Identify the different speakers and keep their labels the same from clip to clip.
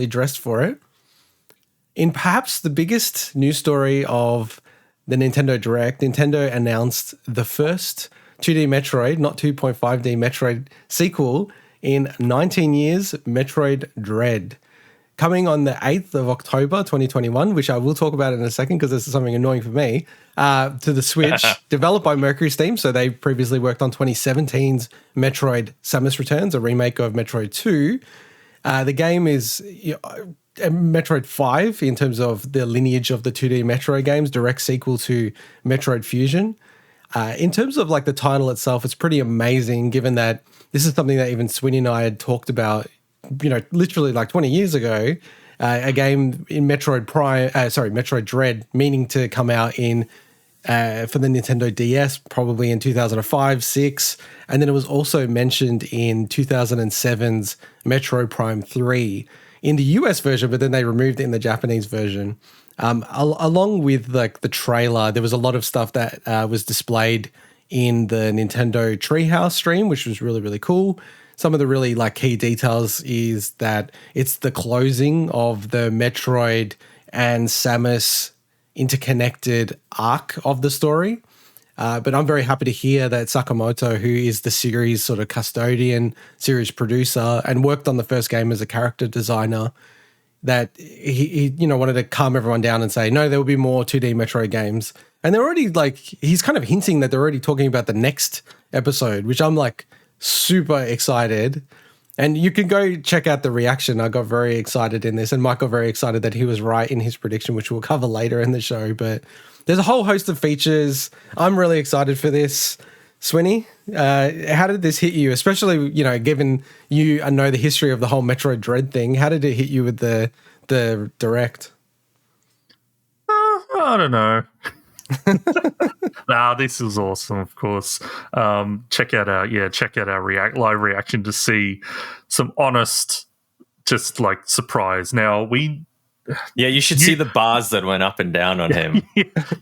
Speaker 1: dressed for it. In perhaps the biggest news story of the Nintendo Direct, Nintendo announced the first 2D Metroid, not 2.5D Metroid sequel in 19 years, Metroid Dread. Coming on the 8th of October 2021, which I will talk about in a second because this is something annoying for me, to the Switch, developed by MercurySteam. So they previously worked on 2017's Metroid Samus Returns, a remake of Metroid 2. The game is Metroid 5 in terms of the lineage of the 2D Metroid games, direct sequel to Metroid Fusion. In terms of like the title itself, it's pretty amazing given that this is something that even Swinny and I had talked about, literally like 20 years ago, a game in Metroid Metroid Dread, meaning to come out in for the Nintendo DS, probably in 2005, 6, and then it was also mentioned in 2007's Metroid Prime 3 in the US version, but then they removed it in the Japanese version. Along with like the trailer, there was a lot of stuff that was displayed in the Nintendo Treehouse stream, which was really, really cool. Some of the really like key details is that it's the closing of the Metroid and Samus interconnected arc of the story. But I'm very happy to hear that Sakamoto, who is the series sort of custodian, series producer, and worked on the first game as a character designer, that he wanted to calm everyone down and say, no, there will be more 2D Metroid games. And they're already like, he's kind of hinting that they're already talking about the next episode, which I'm like super excited. And you can go check out the reaction. I got very excited in this, and Mike got very excited that he was right in his prediction, which we'll cover later in the show. But there's a whole host of features. I'm really excited for this. Swinny, how did this hit you? Especially, given you know the history of the whole Metroid Dread thing, how did it hit you with the Direct?
Speaker 2: I don't know. This is awesome. Of course, check out our live reaction to see some honest, just like surprise. Now
Speaker 3: you should see the bars that went up and down on him.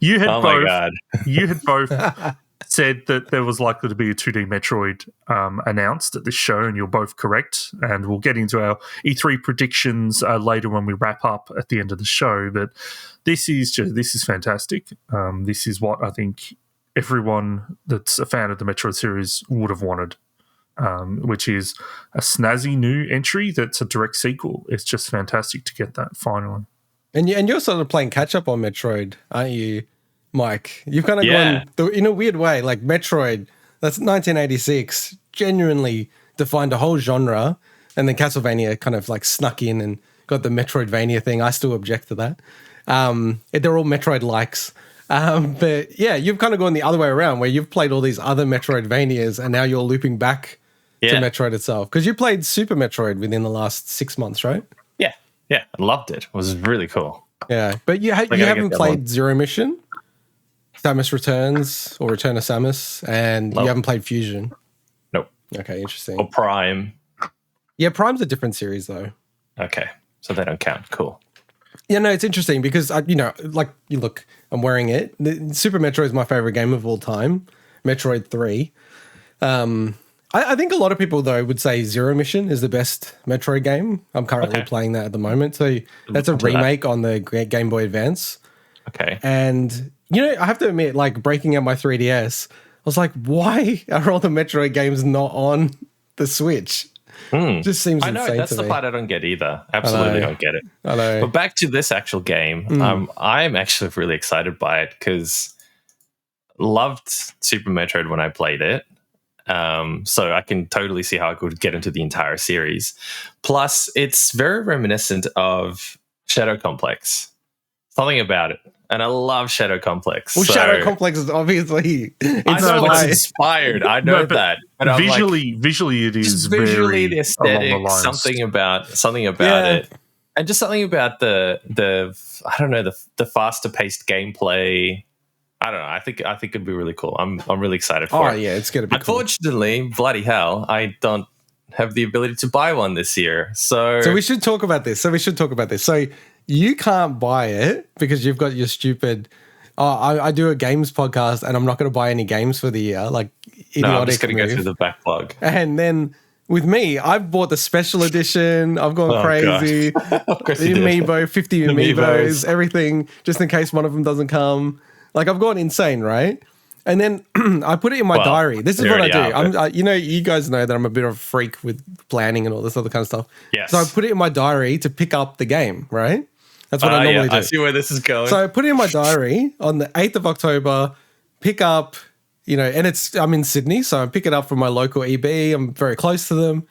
Speaker 2: You had
Speaker 3: oh
Speaker 2: both.
Speaker 3: My God.
Speaker 2: You had both said that there was likely to be a 2D Metroid announced at this show, and you're both correct. And we'll get into our E3 predictions later when we wrap up at the end of the show. But this is fantastic. This is what I think everyone that's a fan of the Metroid series would have wanted, which is a snazzy new entry that's a direct sequel. It's just fantastic to get that finally. And
Speaker 1: you're sort of playing catch up on Metroid, aren't you, Mike? You've kind of gone in a weird way. Like Metroid, that's 1986, genuinely defined a whole genre, and then Castlevania kind of like snuck in and got the Metroidvania thing. I still object to that. They're all Metroid likes. But yeah, you've kind of gone the other way around, where you've played all these other Metroidvanias and now you're looping back to Metroid itself. Because you played Super Metroid within the last 6 months, right?
Speaker 3: Yeah, I loved it. It was really cool.
Speaker 1: Yeah, but you haven't played Zero Mission, Samus Returns, or Return of Samus, and you haven't played Fusion.
Speaker 3: Nope.
Speaker 1: Okay, interesting.
Speaker 3: Or Prime.
Speaker 1: Yeah, Prime's a different series though.
Speaker 3: Okay, so they don't count. Cool.
Speaker 1: Yeah, no, it's interesting because, I'm wearing it. Super Metroid is my favorite game of all time, Metroid 3. I think a lot of people, though, would say Zero Mission is the best Metroid game. I'm currently playing that at the moment. So that's a remake on the Game Boy Advance.
Speaker 3: Okay.
Speaker 1: And, I have to admit, like, breaking out my 3DS, I was like, why are all the Metroid games not on the Switch? Just seems insane to me.
Speaker 3: I know, that's the part I don't get either. Absolutely don't get it.
Speaker 1: I know.
Speaker 3: But back to this actual game, I'm actually really excited by it because loved Super Metroid when I played it. So I can totally see how I could get into the entire series. Plus, it's very reminiscent of Shadow Complex. Something about it. And I love Shadow Complex.
Speaker 1: Well, Shadow Complex is obviously
Speaker 3: I know it's inspired. I know that. But
Speaker 2: visually, it is
Speaker 3: visually
Speaker 2: very
Speaker 3: the aesthetic,
Speaker 2: along the lines.
Speaker 3: something about it, and just something about the faster paced gameplay. I don't know. I think it'd be really cool. I'm really excited for it.
Speaker 1: Oh yeah, it's gonna be.
Speaker 3: Unfortunately, bloody hell, I don't have the ability to buy one this year. So
Speaker 1: we should talk about this. So you can't buy it because you've got your stupid. I do a games podcast and I'm not going to buy any games for the year. Like idiotic.
Speaker 3: I'm just going to go through the backlog.
Speaker 1: And then with me, I've bought the special edition. I've gone crazy.
Speaker 3: Of course
Speaker 1: The
Speaker 3: you did.
Speaker 1: Amiibo, 50 Amiibos, everything, just in case one of them doesn't come. Like, I've gone insane, right? And then I put it in my diary. This is what I do. You guys know that I'm a bit of a freak with planning and all this other kind of stuff.
Speaker 3: Yes.
Speaker 1: So I put it in my diary to pick up the game, right? That's what I normally do.
Speaker 3: I see where this is going.
Speaker 1: So I put it in my diary on the 8th of October, pick up, and I'm in Sydney, so I pick it up from my local EB. I'm very close to them.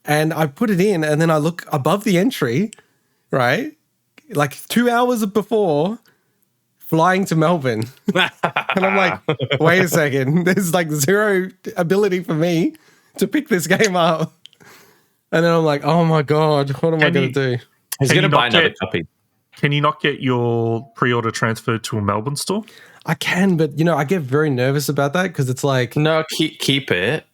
Speaker 1: And I put it in, and then I look above the entry, right? Like 2 hours before, flying to Melbourne. And I'm like, wait a second. There's like zero ability for me to pick this game up. And then I'm like, oh my God, what am I going to do?
Speaker 3: He's going to buy another copy.
Speaker 2: Can you not get your pre-order transferred to a Melbourne store?
Speaker 1: I can, but I get very nervous about that because it's like...
Speaker 3: No, keep it.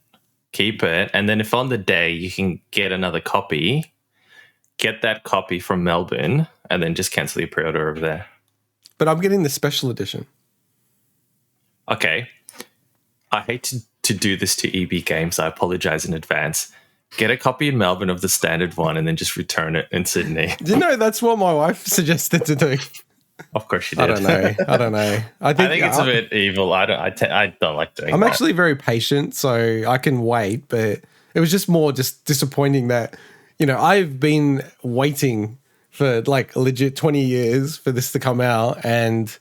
Speaker 3: Keep it. And then if on the day you can get another copy, get that copy from Melbourne and then just cancel your pre-order over there.
Speaker 1: But I'm getting the special edition.
Speaker 3: Okay. I hate to do this to EB Games. I apologize in advance. Get a copy in Melbourne of the standard one and then just return it in Sydney.
Speaker 1: Do you know that's what my wife suggested to do?
Speaker 3: Of course she did.
Speaker 1: I don't know. I think
Speaker 3: it's a bit evil. I don't like doing that.
Speaker 1: I'm actually very patient, so I can wait. But it was just more disappointing that, I've been waiting for like legit 20 years for this to come out, and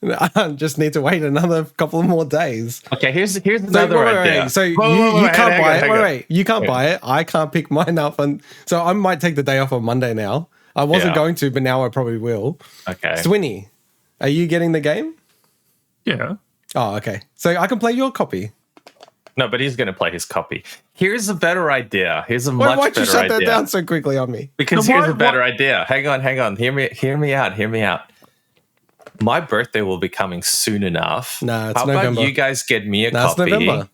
Speaker 1: I just need to wait another couple of more days.
Speaker 3: Okay, here's another idea.
Speaker 1: So you can't buy it. Wait. You can't buy it. I can't pick mine up. So I might take the day off on Monday now. I wasn't going to, but now I probably will.
Speaker 3: Okay.
Speaker 1: Swinny, are you getting the game?
Speaker 2: Yeah.
Speaker 1: Oh, okay. So I can play your copy.
Speaker 3: No, but he's going to play his copy. Here's a better idea. Here's a much better idea.
Speaker 1: Why'd you shut that down so quickly on me?
Speaker 3: Because here's a better idea. Hang on. Hear me out. My birthday will be coming soon enough.
Speaker 1: Nah, it's
Speaker 3: How
Speaker 1: November.
Speaker 3: about you guys get me a copy?
Speaker 1: It's November.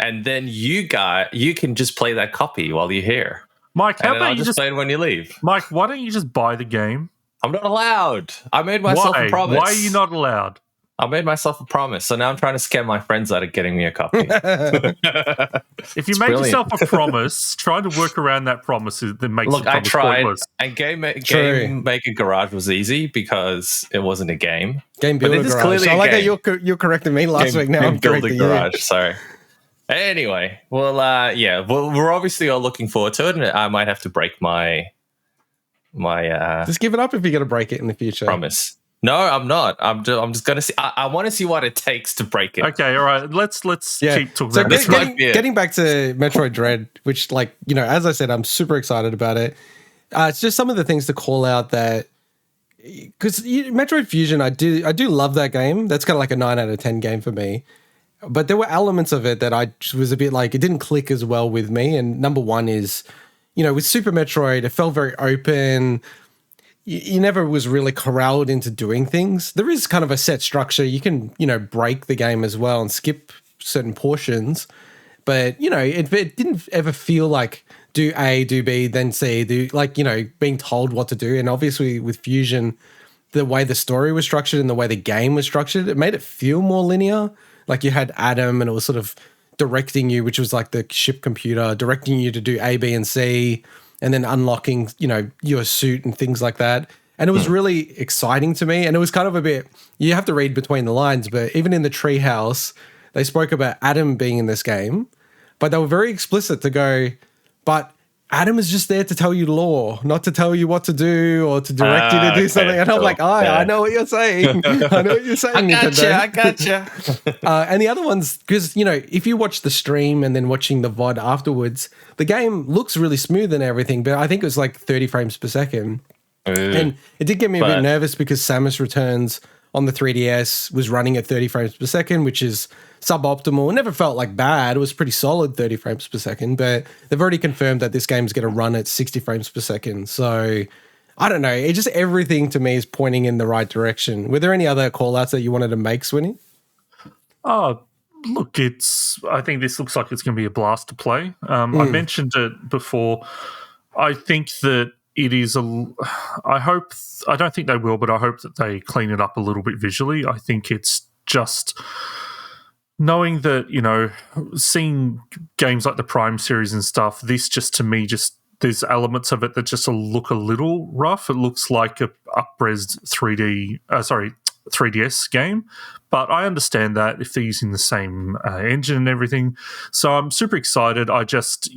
Speaker 3: And then you can just play that copy while you're here.
Speaker 2: Mike, how about
Speaker 3: you just play it when you leave?
Speaker 2: Mike, why don't you just buy the game?
Speaker 3: I'm not allowed. I made myself a promise.
Speaker 2: Why are you not allowed?
Speaker 3: I made myself a promise, so now I'm trying to scare my friends out of getting me a copy.
Speaker 2: If you make yourself a promise, trying to work around that promise that makes
Speaker 3: Look,
Speaker 2: it
Speaker 3: I tried,
Speaker 2: pointless.
Speaker 3: and Game Maker Garage was easy because it wasn't a game.
Speaker 1: Game Builder Garage. I like how you're correcting me last week. Now I'm correcting you.
Speaker 3: Garage. Sorry. Anyway, we're obviously all looking forward to it, and I might have to break my
Speaker 1: just give it up if you're going to break it in the future.
Speaker 3: Promise. No, I'm not. I'm just going to see. I want to see what it takes to break it.
Speaker 2: Okay, all right. Let's keep talking about this.
Speaker 1: Getting back to Metroid Dread, which, as I said, I'm super excited about it. It's just some of the things to call out that, because Metroid Fusion, I do love that game. That's kind of like a 9 out of 10 game for me. But there were elements of it that I was a bit like, it didn't click as well with me. And number one is, with Super Metroid, it felt very open. You never was really corralled into doing things. There is kind of a set structure. You can, break the game as well and skip certain portions. But, it didn't ever feel like do A, do B, then C, being told what to do. And obviously with Fusion, the way the story was structured and the way the game was structured, it made it feel more linear. Like you had Adam and it was sort of directing you, which was like the ship computer, directing you to do A, B, and C, and then unlocking, your suit and things like that. And it was really exciting to me. And it was kind of a bit, you have to read between the lines, but even in the treehouse, they spoke about Adam being in this game, but they were very explicit to go, but Adam is just there to tell you lore, not to tell you what to do or to direct you to do something. And I'm like, I know what you're saying. I know what you're saying.
Speaker 3: I gotcha.
Speaker 1: And the other ones, because, if you watch the stream and then watching the VOD afterwards, the game looks really smooth and everything, but I think it was like 30 frames per second. And it did get me a bit nervous because Samus Returns on the 3DS was running at 30 frames per second, which is suboptimal. It never felt like bad. It was pretty solid 30 frames per second, but they've already confirmed that this game's going to run at 60 frames per second. So I don't know. It just, everything to me is pointing in the right direction. Were there any other call outs that you wanted to make, Swinny?
Speaker 2: Oh, look, I think this looks like it's going to be a blast to play. I mentioned it before. I think that it is I don't think they will, but I hope that they clean it up a little bit visually. I think it's just knowing that, you know, seeing games like the Prime series and stuff, this just to me there's elements of it that just look a little rough. It looks like a up-res 3DS game, but I understand that if they're using the same engine and everything. So I'm super excited. I just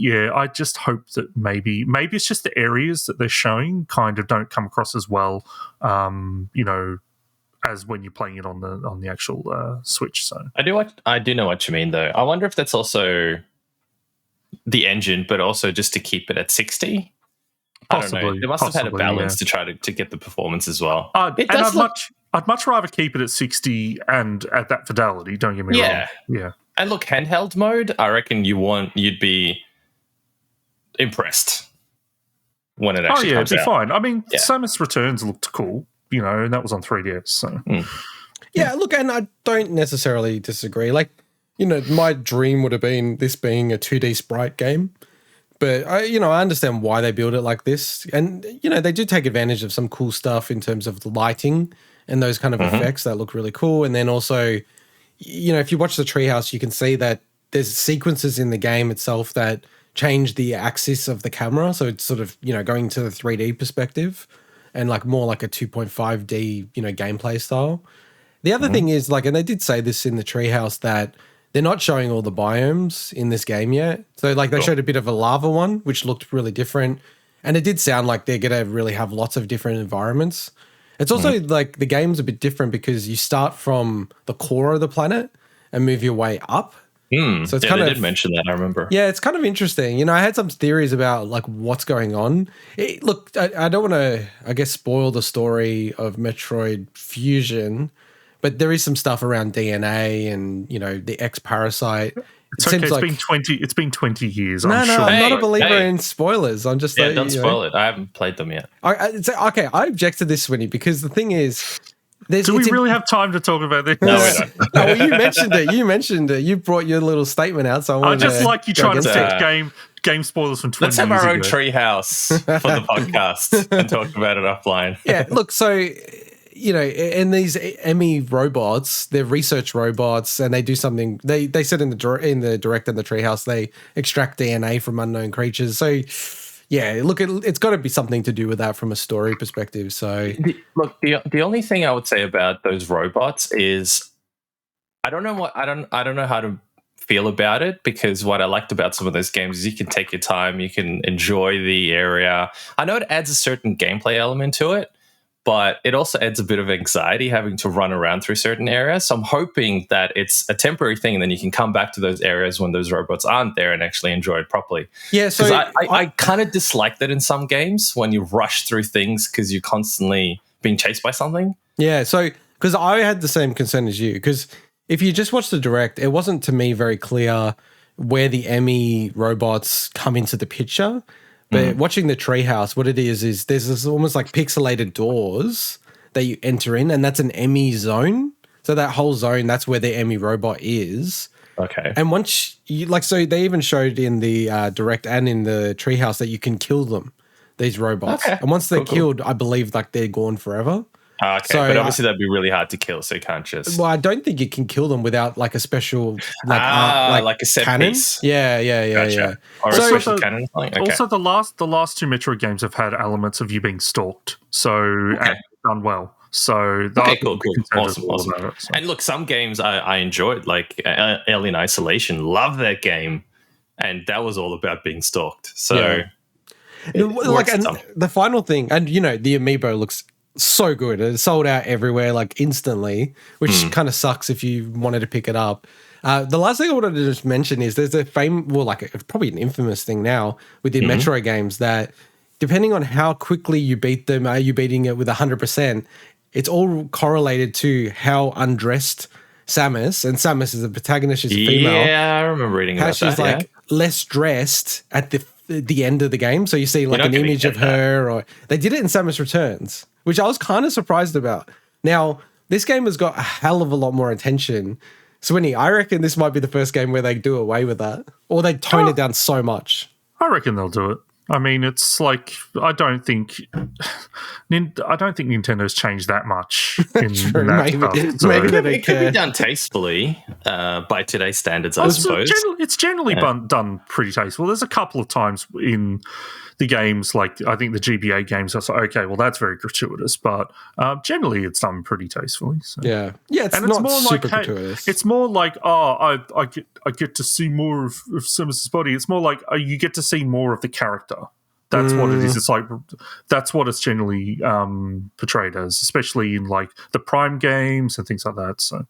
Speaker 2: hope that maybe it's just the areas that they're showing kind of don't come across as well, you know, as when you're playing it on the actual Switch. So
Speaker 3: I do know what you mean, though. I wonder if that's also the engine, but also just to keep it at 60.
Speaker 2: Possibly,
Speaker 3: I don't know. They must have had a balance to try to get the performance as well. I'd much rather keep it at 60 and at that fidelity. Don't get me wrong. Yeah. And look, handheld mode, I reckon you'd be impressed when it actually comes out.
Speaker 2: It'd be fine. I mean, Samus Returns looked cool, you know, and that was on 3DS. So.
Speaker 1: Yeah, look, and I don't necessarily disagree. Like, you know, my dream would have been this being a 2D sprite game. But, I understand why they build it like this. And, you know, they do take advantage of some cool stuff in terms of the lighting and those kind of effects that look really cool. And then also, you know, if you watch the treehouse, you can see that there's sequences in the game itself that change the axis of the camera. So it's sort of, you know, going to the 3D perspective and like more like a 2.5D, you know, gameplay style. The other thing is, like, and they did say this in the treehouse, that they're not showing all the biomes in this game yet. So, like, they showed a bit of a lava one, which looked really different. And it did sound like they're going to really have lots of different environments. It's also, like, the game's a bit different because you start from the core of the planet and move your way up.
Speaker 3: So it's they did mention that, I remember.
Speaker 1: Yeah, it's kind of interesting. You know, I had some theories about, like, what's going on. Look, I don't want to, I guess, spoil the story of Metroid Fusion, but there is some stuff around DNA and, you know, the X-Parasite.
Speaker 2: It's okay. It's been 20 years.
Speaker 1: I'm sure. I'm not a believer in spoilers. I'm just
Speaker 3: don't spoil it. I haven't played them yet.
Speaker 1: Okay, I object to this, Swinny, because the thing is,
Speaker 2: do we really have time to talk about this?
Speaker 3: No, we don't.
Speaker 1: No, well, you mentioned it. You brought your little statement out, so
Speaker 2: I just like you trying to take game spoilers from 20 years ago.
Speaker 3: Let's have our own treehouse for the podcast and talk about it offline.
Speaker 1: Yeah, look, so, you know, and these Emmy robots, they're research robots, and they do something. They said in the direct in the treehouse, they extract DNA from unknown creatures. So, yeah, look, it's got to be something to do with that from a story perspective. So,
Speaker 3: the only thing I would say about those robots is I don't know how to feel about it, because what I liked about some of those games is you can take your time, you can enjoy the area. I know it adds a certain gameplay element to it, but it also adds a bit of anxiety having to run around through certain areas. So I'm hoping that it's a temporary thing and then you can come back to those areas when those robots aren't there and actually enjoy it properly.
Speaker 1: Yeah, so
Speaker 3: I kind of dislike that in some games when you rush through things because you're constantly being chased by something.
Speaker 1: Yeah, so because I had the same concern as you, because if you just watch the direct, it wasn't to me very clear where the Emmy robots come into the picture. But watching the treehouse, what it is there's this almost like pixelated doors that you enter in, and that's an Emmy zone. So that whole zone, that's where the Emmy robot is.
Speaker 3: Okay.
Speaker 1: And once you so they even showed in the direct and in the treehouse that you can kill them, these robots.
Speaker 3: Okay.
Speaker 1: And once they're killed, I believe like they're gone forever.
Speaker 3: Okay, so, but obviously that'd be really hard to kill, so you can't just.
Speaker 1: Well, I don't think you can kill them without like a special
Speaker 3: like a set
Speaker 1: cannon.
Speaker 3: piece.
Speaker 1: Yeah.
Speaker 3: Or a special cannon. Okay.
Speaker 2: Also, the last two Metroid games have had elements of you being stalked, and done well. So
Speaker 3: cool, awesome. And look, some games I enjoyed, like Alien Isolation. Love that game, and that was all about being stalked. So,
Speaker 1: the final thing, and you know, the amiibo looks so good. It sold out everywhere like instantly, which kind of sucks if you wanted to pick it up. The last thing I wanted to just mention is there's a probably an infamous thing now with the Metroid games that depending on how quickly you beat them, are you beating it with 100%? It's all correlated to how undressed Samus, and Samus is the protagonist, she's a female.
Speaker 3: Yeah, I remember reading about that.
Speaker 1: How she's less dressed at the end of the game. So you see like an image of her, or they did it in Samus Returns, which I was kind of surprised about. Now, this game has got a hell of a lot more attention. Swinny, I reckon this might be the first game where they do away with that, or they tone it down so much.
Speaker 2: I reckon they'll do it. I mean, it's like I don't think Nintendo's changed that much in
Speaker 1: True,
Speaker 2: that
Speaker 1: maybe-
Speaker 2: stuff. So.
Speaker 1: maybe they don't
Speaker 3: It could
Speaker 1: care.
Speaker 3: be done tastefully by today's standards, I
Speaker 2: Well,
Speaker 3: suppose.
Speaker 2: it's generally done pretty tasteful. There's a couple of times in the games, like I think the GBA games, I was like, okay, well, that's very gratuitous, but generally it's done pretty tastefully. So.
Speaker 1: Yeah, it's
Speaker 2: And
Speaker 1: not
Speaker 2: it's more
Speaker 1: super
Speaker 2: like,
Speaker 1: gratuitous.
Speaker 2: it's more like, I get to see more of Samus's body. It's more like you get to see more of the character. That's what it is. It's like that's what it's generally portrayed as, especially in like the Prime games and things like that. So.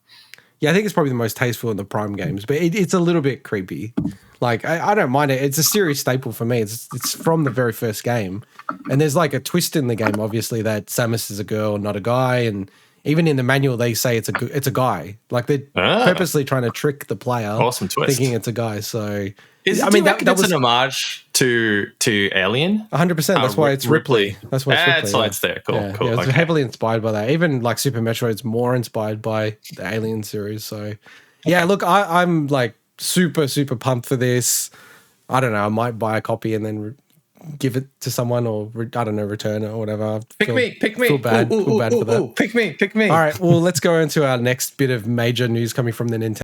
Speaker 1: Yeah, I think it's probably the most tasteful in the Prime games, but it's a little bit creepy. Like, I don't mind it. It's a series staple for me. It's from the very first game. And there's like a twist in the game, obviously, that Samus is a girl, not a guy. And even in the manual, they say it's a guy. Like, they're purposely trying to trick the player.
Speaker 3: Awesome twist.
Speaker 1: Thinking it's a guy. So,
Speaker 3: Do you reckon it's an homage to Alien?
Speaker 1: 100%. That's why it's Ripley. That's why it's Ripley.
Speaker 3: That's why it's there. Cool,
Speaker 1: Yeah,
Speaker 3: cool.
Speaker 1: yeah, it's
Speaker 3: Okay.
Speaker 1: heavily inspired by that. Even like Super Metroid's more inspired by the Alien series. So, yeah, look, I'm like super, super pumped for this. I don't know. I might buy a copy and then give it to someone or, I don't know, return it or whatever.
Speaker 3: Pick me.
Speaker 1: Feel bad for that.
Speaker 3: Pick me.
Speaker 1: All right, well, let's go into our next bit of major news coming from the Nintendo